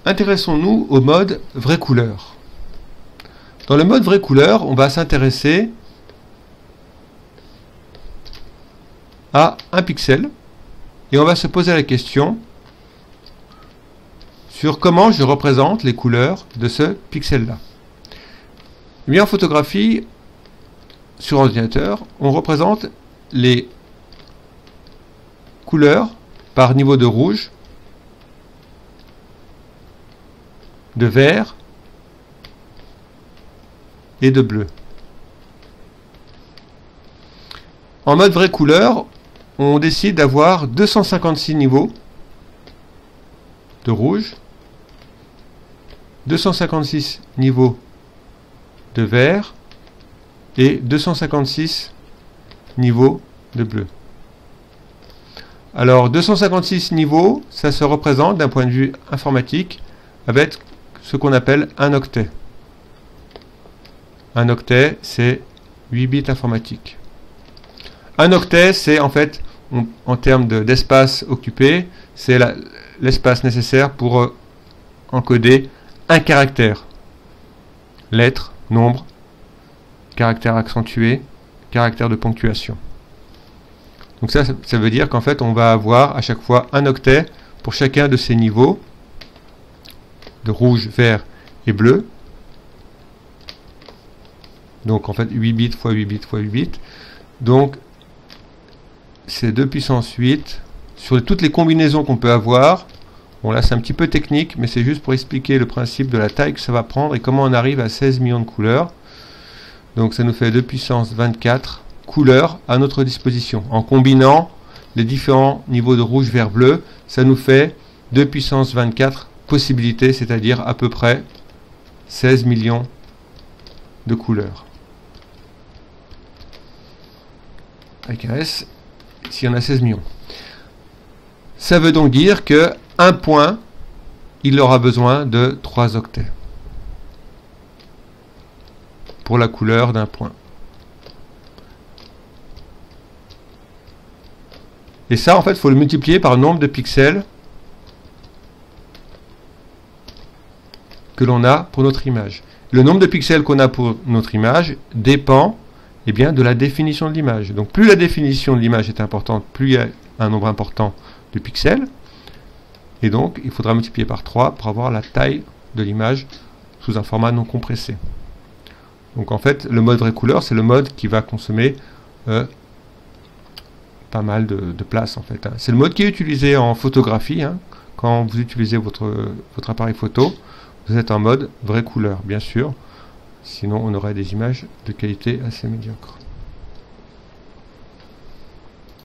intéressons-nous au mode vraie couleur. Dans le mode vraie couleur, on va s'intéresser à un pixel et on va se poser la question sur comment je représente les couleurs de ce pixel-là. Eh bien, en photographie, sur ordinateur, on représente les couleurs par niveau de rouge, de vert et de bleu. En mode vraie couleur, on décide d'avoir 256 niveaux de rouge, 256 niveaux de vert et 256 niveaux de bleu. Alors 256 niveaux, ça se représente d'un point de vue informatique avec ce qu'on appelle un octet. Un octet, c'est 8 bits informatiques. Un octet, c'est en fait, en termes d'espace occupé, c'est l'espace nécessaire pour encoder un caractère. Lettre, nombre, caractère accentué, caractère de ponctuation. Donc ça veut dire qu'en fait, on va avoir à chaque fois un octet pour chacun de ces niveaux de rouge, vert et bleu. Donc en fait 8 bits fois 8 bits fois 8 bits. Donc c'est 2 puissance 8 sur toutes les combinaisons qu'on peut avoir. Bon là c'est un petit peu technique, mais c'est juste pour expliquer le principe de la taille que ça va prendre et comment on arrive à 16 millions de couleurs. Donc ça nous fait 2 puissance 24 couleurs à notre disposition. En combinant les différents niveaux de rouge, vert, bleu, ça nous fait 2 puissance 24 possibilités, c'est-à-dire à peu près 16 millions de couleurs. Avec un S, s'il y en a 16 millions. Ça veut donc dire que un point, il aura besoin de 3 octets pour la couleur d'un point. Et ça, en fait, il faut le multiplier par le nombre de pixels que l'on a pour notre image. Le nombre de pixels qu'on a pour notre image dépend de la définition de l'image. Donc plus la définition de l'image est importante, plus il y a un nombre important de pixels. Et donc il faudra multiplier par 3 pour avoir la taille de l'image sous un format non compressé. Donc en fait, le mode vraie couleur, c'est le mode qui va consommer pas mal de place en fait. C'est le mode qui est utilisé en photographie. Quand vous utilisez votre appareil photo, vous êtes en mode vraie couleur, bien sûr. Sinon, on aurait des images de qualité assez médiocre.